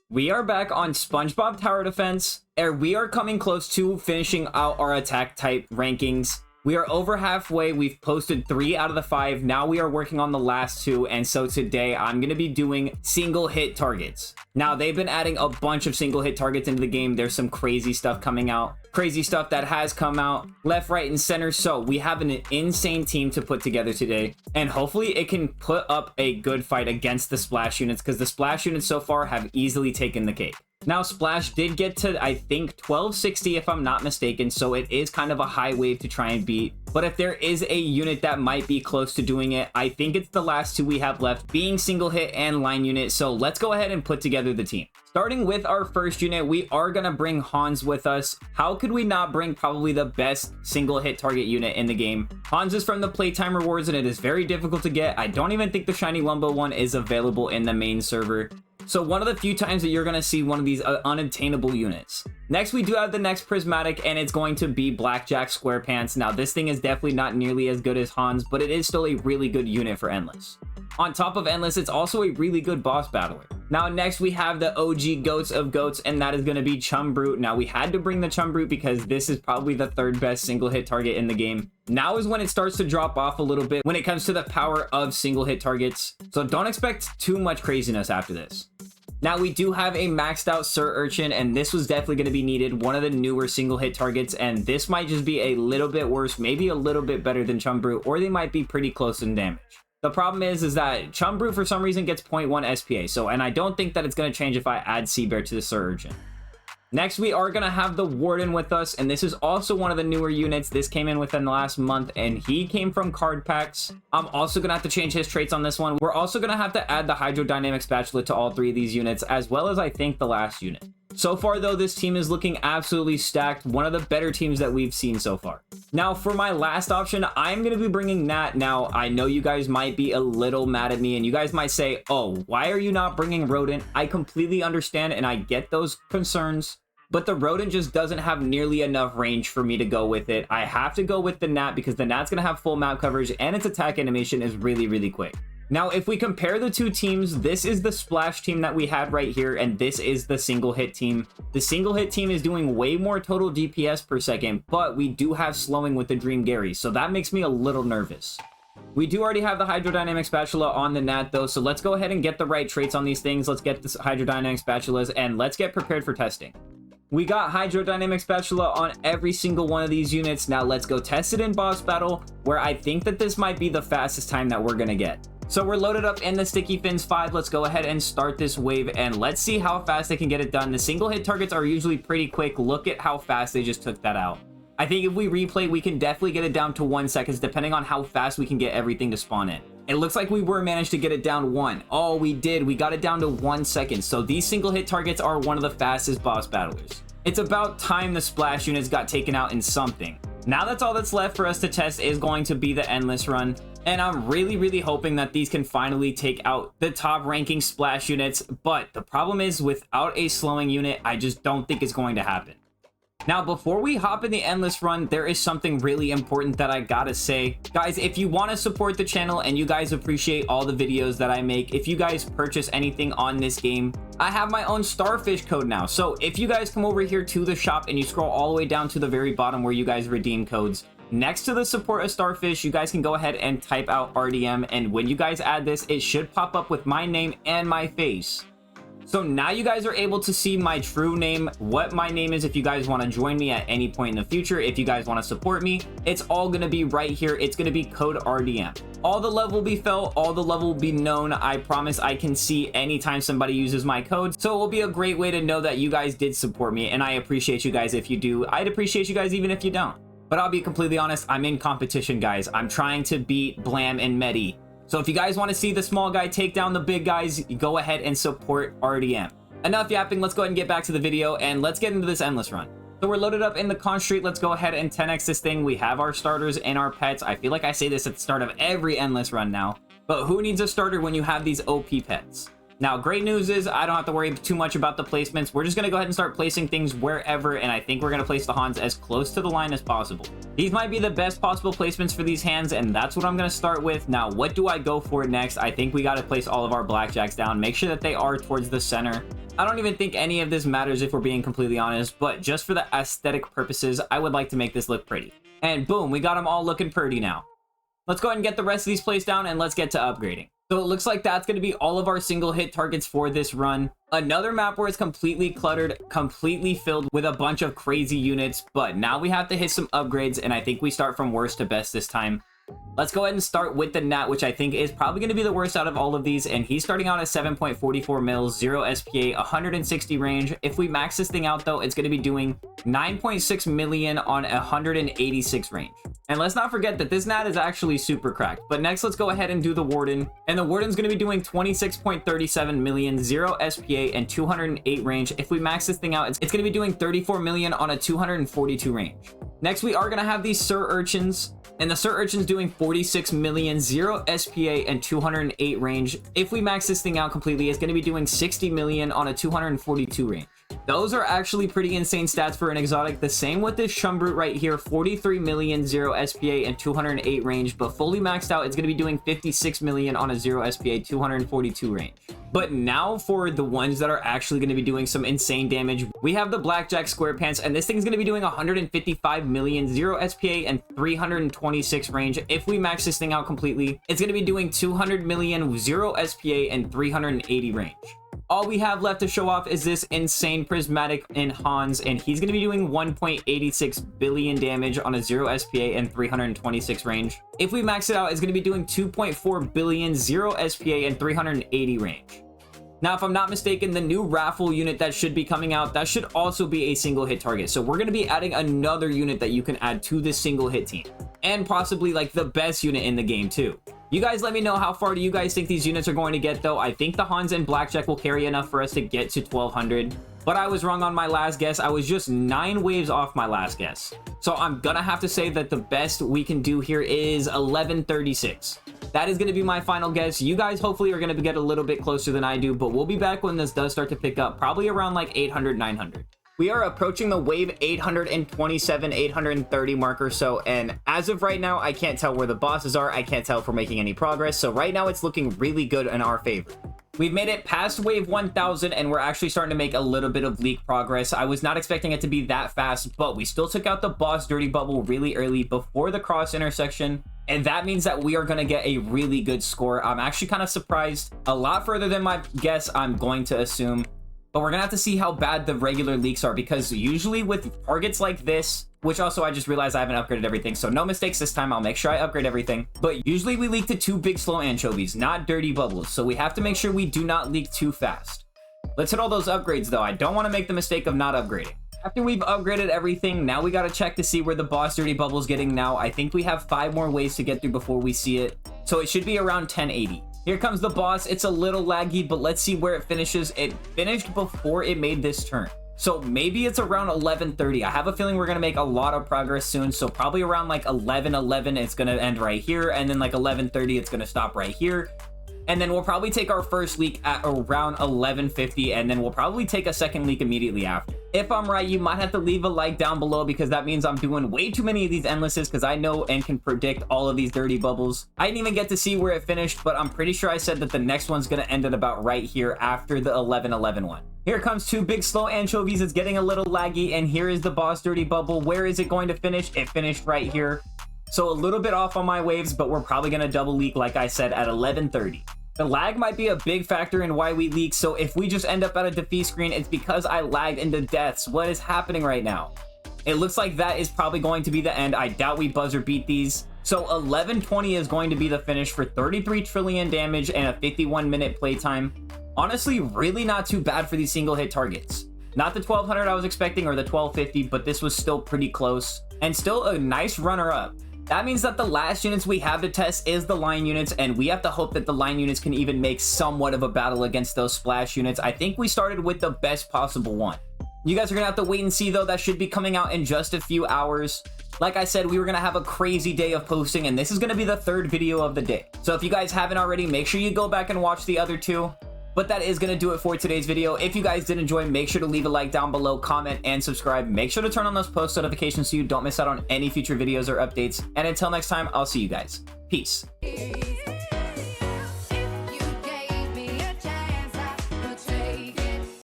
We are back on SpongeBob Tower Defense, and we are coming close to finishing out our attack type rankings. We are over halfway. We've posted 3 out of the 5. Now we are working on the last 2, and so today I'm going to be doing single hit targets. Now, they've been adding a bunch of single hit targets into the game. There's some crazy stuff coming out. Crazy stuff that has come out left, right, and center. So we have an insane team to put together today, and hopefully it can put up a good fight against the splash units, because the splash units so far have easily taken the cake. Now, Splash did get to, I think, 1260 if I'm not mistaken, so it is kind of a high wave to try and beat. But if there is a unit that might be close to doing it, I think it's the last 2 we have left, being single hit and line unit. So let's go ahead and put together the team. Starting with our first unit, we are going to bring Hans with us. How could we not bring probably the best single hit target unit in the game? Hans is from the Playtime Rewards, and it is very difficult to get. I don't even think the Shiny Lumbo one is available in the main server. So one of the few times that you're going to see one of these unattainable units. Next, we do have the next Prismatic, and it's going to be Blackjack SquarePants. Now, this thing is definitely not nearly as good as Hans, but it is still a really good unit for Endless. On top of Endless, it's also a really good boss battler. Now, next, we have the OG Goats of Goats, and that is going to be Chumbrute. Now, we had to bring the Chumbrute because this is probably the 3rd best single hit target in the game. Now is when it starts to drop off a little bit when it comes to the power of single hit targets. So don't expect too much craziness after this. Now, we do have a maxed out Sir Urchin, and this was definitely going to be needed. One of the newer single hit targets, and this might just be a little bit worse, maybe a little bit better than Chumbrute, or they might be pretty close in damage. The problem is that Chumbrute for some reason gets 0.1 SPA, and I don't think that it's going to change if I add Seabear to the Sir Urchin. Next, we are going to have the Warden with us, and this is also one of the newer units. This came in within the last month, and he came from card packs. I'm also going to have to change his traits on this one. We're also going to have to add the Hydrodynamic Spatula to all 3 of these units, as well as I think the last unit. So far, though, this team is looking absolutely stacked. One of the better teams that we've seen so far. Now, for my last option, I'm going to be bringing Nat. Now, I know you guys might be a little mad at me, and you guys might say, oh, why are you not bringing Rodent? I completely understand, and I get those concerns. But the Rodent just doesn't have nearly enough range for me to go with it. I have to go with the Nat because the Nat's going to have full map coverage, and its attack animation is really, really quick. Now, if we compare the 2 teams, this is the Splash team that we had right here, and this is the single hit team. The single hit team is doing way more total DPS per second, but we do have slowing with the Dream Gary, so that makes me a little nervous. We do already have the Hydrodynamic Spatula on the Nat, though, so let's go ahead and get the right traits on these things. Let's get the Hydrodynamic Spatulas, and let's get prepared for testing. We got Hydrodynamic Spatula on every single one of these units. Now let's go test it in boss battle, where I think that this might be the fastest time that we're going to get. So we're loaded up in the Sticky Fins 5. Let's go ahead and start this wave, and let's see how fast they can get it done. The single hit targets are usually pretty quick. Look at how fast they just took that out. I think if we replay, we can definitely get it down to 1 second, depending on how fast we can get everything to spawn in. It looks like we were managed to get it down 1. Oh, we did. We got it down to 1 second. So these single hit targets are one of the fastest boss battlers. It's about time the Splash units got taken out in something. Now that's all that's left for us to test is going to be the Endless run. And I'm really, really hoping that these can finally take out the top ranking Splash units. But the problem is, without a slowing unit, I just don't think it's going to happen. Now, before we hop in the Endless run, there is something really important that I gotta say. Guys, if you want to support the channel and you guys appreciate all the videos that I make, if you guys purchase anything on this game, I have my own Starfish code now. So if you guys come over here to the shop and you scroll all the way down to the very bottom where you guys redeem codes, next to the support a Starfish, you guys can go ahead and type out RDM. And when you guys add this, it should pop up with my name and my face. So now you guys are able to see my true name, what my name is if you guys want to join me at any point in the future. If you guys want to support me, it's all going to be right here. It's going to be code RDM. All the love will be felt, all the love will be known. I promise I can see anytime somebody uses my code. So it will be a great way to know that you guys did support me, and I appreciate you guys if you do. I'd appreciate you guys even if you don't. But I'll be completely honest, I'm in competition, guys. I'm trying to beat Blam and Medi. So if you guys want to see the small guy take down the big guys, go ahead and support RDM. Enough yapping, let's go ahead and get back to the video, and let's get into this Endless run. So we're loaded up in the Con Street. Let's go ahead and 10x this thing. We have our starters and our pets. I feel like I say this at the start of every Endless run now, but who needs a starter when you have these OP pets? Now, great news is I don't have to worry too much about the placements. We're just going to go ahead and start placing things wherever, and I think we're going to place the Hans as close to the line as possible. These might be the best possible placements for these hands, and that's what I'm going to start with. Now, what do I go for next? I think we got to place all of our Blackjacks down. Make sure that they are towards the center. I don't even think any of this matters if we're being completely honest, but just for the aesthetic purposes, I would like to make this look pretty. And boom, we got them all looking pretty now. Let's go ahead and get the rest of these placed down and let's get to upgrading. So it looks like that's going to be all of our single hit targets for this run. Another map where it's completely cluttered, completely filled with a bunch of crazy units, but now we have to hit some upgrades, and I think we start from worst to best this time. Let's go ahead and start with the Gnat, which I think is probably going to be the worst out of all of these, and he's starting out at 7.44 mils, 0 SPA, 160 range. If we max this thing out, though, it's going to be doing 9.6 million on 186 range. And let's not forget that this Gnat is actually super cracked. But next, let's go ahead and do the Warden. And the Warden's going to be doing 26.37 million, 0 SPA, and 208 range. If we max this thing out, it's going to be doing 34 million on a 242 range. Next, we are going to have these Sir Urchins. And the Sir Urchin's doing 46 million, 0 SPA, and 208 range. If we max this thing out completely, it's going to be doing 60 million on a 242 range. Those are actually pretty insane stats for an exotic. The same with this Shumbrute right here, 43 million, 0 SPA, and 208 range. But fully maxed out, it's going to be doing 56 million on a 0 SPA, 242 range. But now for the ones that are actually going to be doing some insane damage, we have the Blackjack Squarepants, and this thing's going to be doing 155 million, 0 SPA, and 326 range. If we max this thing out completely, it's going to be doing 200 million, 0 SPA, and 380 range. All we have left to show off is this insane prismatic in Hans, and he's going to be doing 1.86 billion damage on a 0 SPA and 326 range. If we max it out, it's going to be doing 2.4 billion, 0 SPA, and 380 range. Now, if I'm not mistaken, the new raffle unit that should be coming out, that should also be a single hit target. So we're going to be adding another unit that you can add to this single hit team, and possibly like the best unit in the game too. You guys let me know how far do you guys think these units are going to get, though. I think the Hans and Blackjack will carry enough for us to get to 1200. But I was wrong on my last guess. I was just 9 waves off my last guess. So I'm gonna have to say that the best we can do here is 1136. That is going to be my final guess. You guys hopefully are going to get a little bit closer than I do, but we'll be back when this does start to pick up, probably around like 800, 900. We are approaching the wave 827, 830 mark or so, and as of right now, I can't tell where the bosses are. I can't tell if we're making any progress, so right now it's looking really good in our favor. We've made it past wave 1000, and we're actually starting to make a little bit of leak progress. I was not expecting it to be that fast, but we still took out the boss Dirty Bubble really early before the cross intersection, and that means that we are going to get a really good score. I'm actually kind of surprised. A lot further than my guess, I'm going to assume. But we're going to have to see how bad the regular leaks are, because usually with targets like this, which also I just realized I haven't upgraded everything, so no mistakes this time. I'll make sure I upgrade everything. But usually we leak to 2 big slow anchovies, not dirty bubbles. So we have to make sure we do not leak too fast. Let's hit all those upgrades though. I don't want to make the mistake of not upgrading. After we've upgraded everything, now we got to check to see where the boss Dirty Bubble is getting now. I think we have 5 more ways to get through before we see it. So it should be around 1080. Here comes the boss. It's a little laggy, but let's see where it finishes. It finished before it made this turn. So maybe it's around 1130. I have a feeling we're going to make a lot of progress soon. So probably around like 1111, it's going to end right here. And then like 1130, it's going to stop right here. And then we'll probably take our first leak at around 1150, and then we'll probably take a second leak immediately after. If I'm right, you might have to leave a like down below, because that means I'm doing way too many of these endlesses, because I know and can predict all of these dirty bubbles. I didn't even get to see where it finished, but I'm pretty sure I said that the next one's going to end at about right here after the 1111 one. Here comes 2 big slow anchovies. It's getting a little laggy, and here is the boss Dirty Bubble. Where is it going to finish? It finished right here. So a little bit off on my waves, but we're probably going to double leak, like I said, at 1130. The lag might be a big factor in why we leak, so if we just end up at a defeat screen, it's because I lagged into deaths. What is happening right now? It looks like that is probably going to be the end. I doubt we buzzer beat these. So 1120 is going to be the finish for 33 trillion damage and a 51-minute playtime. Honestly, really not too bad for these single hit targets. Not the 1200 I was expecting or the 1250, but this was still pretty close and still a nice runner-up. That means that the last units we have to test is the line units, and we have to hope that the line units can even make somewhat of a battle against those splash units. I think we started with the best possible one. You guys are gonna have to wait and see though. That should be coming out in just a few hours. Like I said, we were gonna have a crazy day of posting, and this is gonna be the 3rd video of the day. So if you guys haven't already, make sure you go back and watch the other 2. But that is going to do it for today's video. If you guys did enjoy, make sure to leave a like down below, comment, and subscribe. Make sure to turn on those post notifications so you don't miss out on any future videos or updates. And until next time, I'll see you guys. Peace.